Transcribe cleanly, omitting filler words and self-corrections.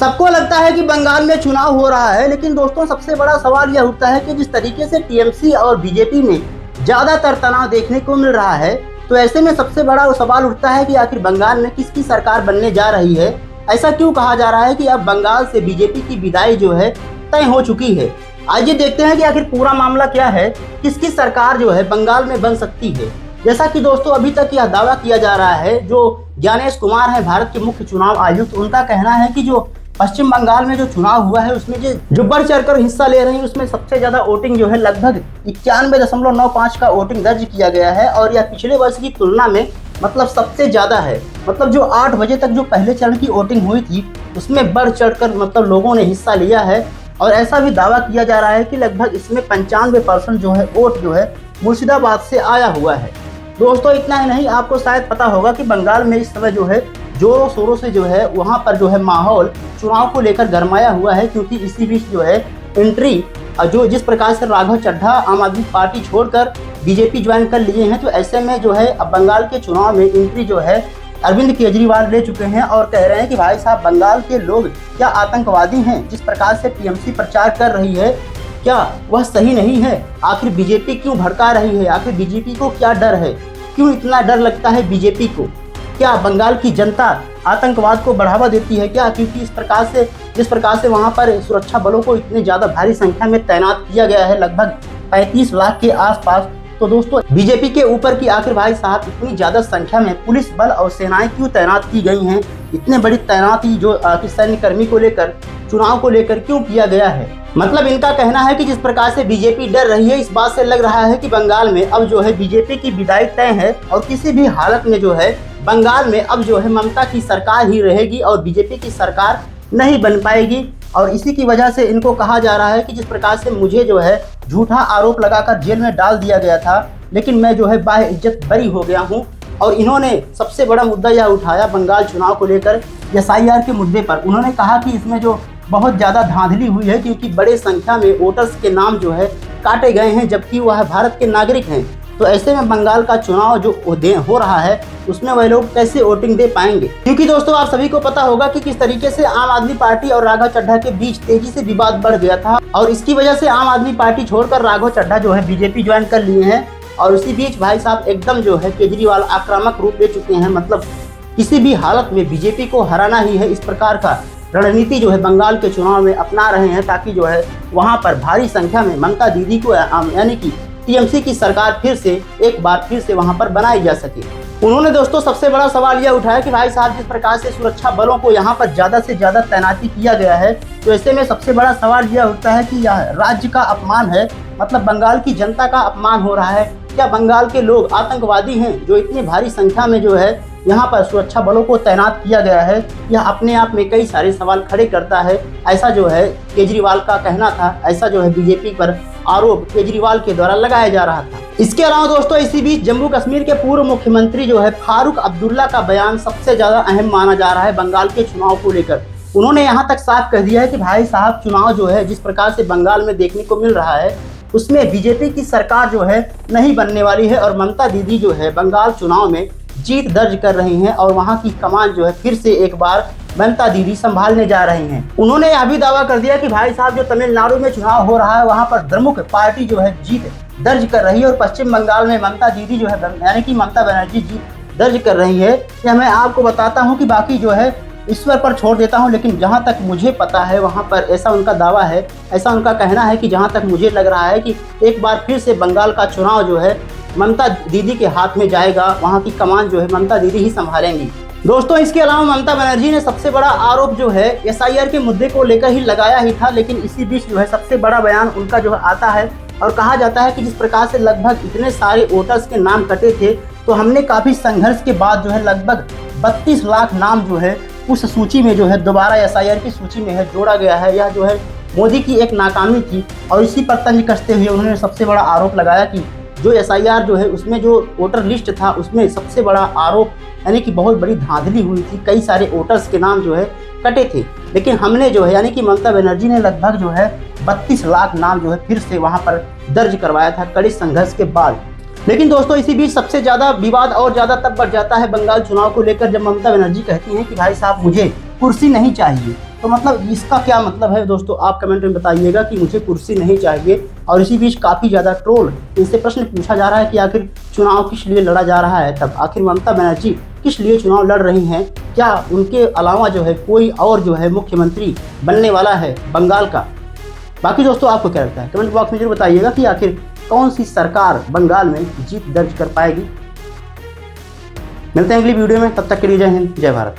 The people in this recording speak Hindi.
सबको लगता है कि बंगाल में चुनाव हो रहा है, लेकिन दोस्तों सबसे बड़ा सवाल यह उठता है कि जिस तरीके से टीएमसी और बीजेपी में ज्यादातर तनाव देखने को मिल रहा है, तो ऐसे में सबसे बड़ा सवाल उठता है कि आखिर बंगाल में किसकी सरकार बनने जा रही है। ऐसा क्यों कहा जा रहा है कि अब बंगाल से बीजेपी की विदाई जो है तय हो चुकी है। आइए देखते हैं कि आखिर पूरा मामला क्या है, किसकी सरकार जो है बंगाल में बन सकती है। जैसा कि दोस्तों अभी तक यह दावा किया जा रहा है, जो ज्ञानेश कुमार है भारत के मुख्य चुनाव आयुक्त, उनका कहना है कि जो पश्चिम बंगाल में जो चुनाव हुआ है उसमें जो बढ़ चढ़कर हिस्सा ले रहे हैं उसमें सबसे ज्यादा वोटिंग जो है लगभग 91.95 का वोटिंग दर्ज किया गया है, और यह पिछले वर्ष की तुलना में मतलब सबसे ज्यादा है। मतलब जो 8 बजे तक जो पहले चरण की वोटिंग हुई थी उसमें बढ़ चढ़कर मतलब लोगों ने हिस्सा लिया है, और ऐसा भी दावा किया जा रहा है कि लगभग इसमें 95% जो है वोट जो है मुर्शिदाबाद से आया हुआ है। दोस्तों इतना ही नहीं, आपको शायद पता होगा कि बंगाल में इस समय जो है जोरों शोरों से जो है वहाँ पर जो है माहौल चुनाव को लेकर गरमाया हुआ है, क्योंकि इसी बीच जो है एंट्री जो जिस प्रकार से राघव चड्ढा आम आदमी पार्टी छोड़कर बीजेपी ज्वाइन कर लिए हैं, तो ऐसे में जो है अब बंगाल के चुनाव में एंट्री जो है अरविंद केजरीवाल ले चुके हैं और कह रहे हैं कि भाई साहब बंगाल के लोग क्या आतंकवादी हैं। जिस प्रकार से टीएमसी प्रचार कर रही है क्या वह सही नहीं है। आखिर बीजेपी क्यों भड़का रही है, आखिर बीजेपी को क्या डर है, क्यों इतना डर लगता है बीजेपी को। क्या बंगाल की जनता आतंकवाद को बढ़ावा देती है क्या, क्योंकि जिस प्रकार से वहां पर सुरक्षा बलों को इतने ज़्यादा भारी संख्या में तैनात किया गया है, लगभग 35 लाख के आसपास। तो दोस्तों बीजेपी के ऊपर की आखिर भाई साहब इतनी ज़्यादा संख्या में पुलिस बल और सेनाएं क्यों तैनात की गई हैं, इतने बड़ी तैनाती जो सैन्य कर्मी को लेकर चुनाव को लेकर क्यों किया गया है। मतलब इनका कहना है कि जिस प्रकार से बीजेपी डर रही है, इस बात से लग रहा है कि बंगाल में अब जो है बीजेपी की विदाई तय है, और किसी भी हालत में जो है बंगाल में अब जो है ममता की सरकार ही रहेगी और बीजेपी की सरकार नहीं बन पाएगी। और इसी की वजह से इनको कहा जा रहा है कि जिस प्रकार से मुझे जो है झूठा आरोप लगाकर जेल में डाल दिया गया था, लेकिन मैं जो है बाइज्जत बरी हो गया हूँ। और इन्होंने सबसे बड़ा मुद्दा यह उठाया बंगाल चुनाव को लेकर एसआईआर के मुद्दे पर। उन्होंने कहा कि इसमें जो बहुत ज़्यादा धांधली हुई है, क्योंकि बड़े संख्या में वोटर्स के नाम जो है काटे गए हैं, जबकि वह भारत के नागरिक हैं। तो ऐसे में बंगाल का चुनाव जो हो रहा है उसमें वह लोग कैसे वोटिंग दे पाएंगे। क्योंकि दोस्तों आप सभी को पता होगा कि किस तरीके से आम आदमी पार्टी और राघव चड्ढा के बीच तेजी से विवाद बढ़ गया था, और इसकी वजह से आम आदमी पार्टी छोड़कर राघव चड्ढा जो है बीजेपी ज्वाइन कर लिए हैं। और उसी बीच भाई साहब एकदम जो है केजरीवाल आक्रामक रूप ले चुके हैं, मतलब किसी भी हालत में बीजेपी को हराना ही है, इस प्रकार का रणनीति जो है बंगाल के चुनाव में अपना रहे हैं, ताकि जो है वहां पर भारी संख्या में ममता दीदी को यानी कि टीएमसी की सरकार एक बार फिर से वहां पर बनाई जा सके। उन्होंने दोस्तों सबसे बड़ा सवाल यह उठाया कि भाई साहब जिस प्रकार से सुरक्षा बलों को यहाँ पर ज़्यादा से ज़्यादा तैनाती किया गया है, तो ऐसे में सबसे बड़ा सवाल यह उठता है कि यह राज्य का अपमान है, मतलब बंगाल की जनता का अपमान हो रहा है। क्या बंगाल के लोग आतंकवादी हैं जो इतनी भारी संख्या में जो है यहाँ पर सुरक्षा बलों को तैनात किया गया है। यह अपने आप में कई सारे सवाल खड़े करता है, ऐसा जो है केजरीवाल का कहना था, ऐसा जो है बीजेपी पर आरोप केजरीवाल के द्वारा लगाया जा रहा था। इसके अलावा दोस्तों इसी बीच जम्मू कश्मीर के पूर्व मुख्यमंत्री जो है फारूक अब्दुल्ला का बयान सबसे ज्यादा अहम माना जा रहा है बंगाल के चुनाव को लेकर। उन्होंने यहाँ तक साफ कह दिया है कि भाई साहब चुनाव जो है जिस प्रकार से बंगाल में देखने को मिल रहा है उसमें बीजेपी की सरकार जो है नहीं बनने वाली है, और ममता दीदी जो है बंगाल चुनाव में जीत दर्ज कर रही हैं, और वहां की कमान जो है फिर से एक बार ममता दीदी संभालने जा रही हैं। उन्होंने यह भी दावा कर दिया कि भाई साहब जो तमिलनाडु में चुनाव हो रहा है वहां पर द्रमुक पार्टी जो है जीत दर्ज कर रही है, और पश्चिम बंगाल में ममता दीदी जो है यानी कि ममता बनर्जी जीत दर्ज कर रही है। यह मैं आपको बताता हूँ कि बाकी जो है ईश्वर पर छोड़ देता हूं, लेकिन जहां तक मुझे पता है वहां पर ऐसा उनका दावा है, ऐसा उनका कहना है कि जहां तक मुझे लग रहा है कि एक बार फिर से बंगाल का चुनाव जो है ममता दीदी के हाथ में जाएगा, वहां की कमान जो है ममता दीदी ही संभालेंगी। दोस्तों इसके अलावा ममता बनर्जी ने सबसे बड़ा आरोप जो है एसआईआर के मुद्दे को लेकर ही लगाया ही था, लेकिन इसी बीच जो है सबसे बड़ा बयान उनका जो है आता है, और कहा जाता है कि जिस प्रकार से लगभग इतने सारे वोटर्स के नाम कटे थे, तो हमने काफ़ी संघर्ष के बाद जो है लगभग 32 लाख नाम जो है उस सूची में जो है दोबारा एसआईआर की सूची में है जोड़ा गया है। यह जो है मोदी की एक नाकामी थी, और इसी पर तंज कसते हुए उन्होंने सबसे बड़ा आरोप लगाया कि जो एसआईआर जो है उसमें जो वोटर लिस्ट था उसमें सबसे बड़ा आरोप यानी कि बहुत बड़ी धांधली हुई थी, कई सारे वोटर्स के नाम जो है कटे थे। लेकिन हमने जो है यानी कि ममता बनर्जी ने लगभग जो है 32 लाख नाम जो है फिर से वहां पर दर्ज करवाया था कड़े संघर्ष के बाद। लेकिन दोस्तों इसी बीच सबसे ज़्यादा विवाद और ज़्यादा तब बढ़ जाता है बंगाल चुनाव को लेकर, जब ममता बनर्जी कहती हैं कि भाई साहब मुझे कुर्सी नहीं चाहिए, तो मतलब इसका क्या मतलब है दोस्तों, आप कमेंट में बताइएगा कि मुझे कुर्सी नहीं चाहिए। और इसी बीच काफ़ी ज़्यादा ट्रोल इनसे प्रश्न पूछा जा रहा है कि आखिर चुनाव किस लिए लड़ा जा रहा है, तब आखिर ममता बनर्जी किस लिए चुनाव लड़ रही हैं, क्या उनके अलावा जो है कोई और जो है मुख्यमंत्री बनने वाला है बंगाल का। बाकी दोस्तों आपको क्या लगता है कमेंट बॉक्स में जरूर बताइएगा कि आखिर कौन सी सरकार बंगाल में जीत दर्ज कर पाएगी। मिलते हैं अगली वीडियो में, तब तक के लिए जय हिंद जय भारत।